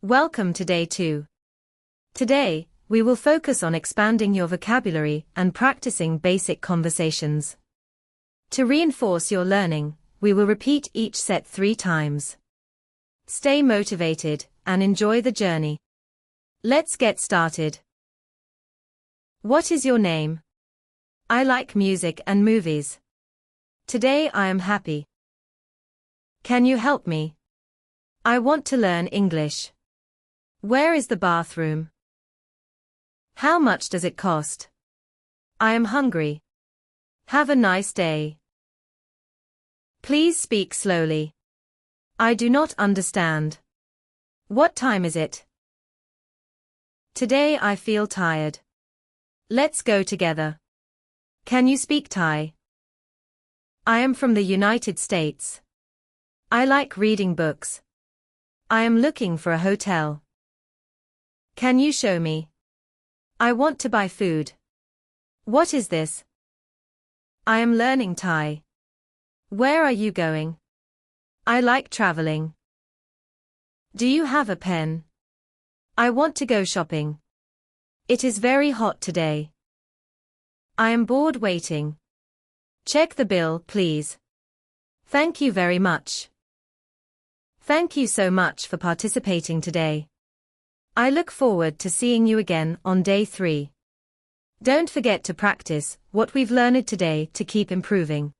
Welcome to day 2. Today, we will focus on expanding your vocabulary and practicing basic conversations. To reinforce your learning, we will repeat each set 3 times. Stay motivated and enjoy the journey. Let's get started. What is your name? I like music and movies. Today I am happy. Can you help me? I want to learn English. Where is the bathroom? How much does it cost? I am hungry. Have a nice day. Please speak slowly. I do not understand. What time is it? Today I feel tired. Let's go together. Can you speak Thai? I am from the United States. I like reading books. I am looking for a hotel. Can you show me? I want to buy food. What is this? I am learning Thai. Where are you going? I like traveling. Do you have a pen? I want to go shopping. It is very hot today. I am bored waiting. Check the bill, please. Thank you very much. Thank you so much for participating today. I look forward to seeing you again on day 3. Don't forget to practice what we've learned today to keep improving.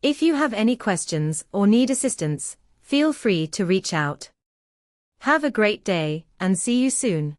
If you have any questions or need assistance, feel free to reach out. Have a great day and see you soon.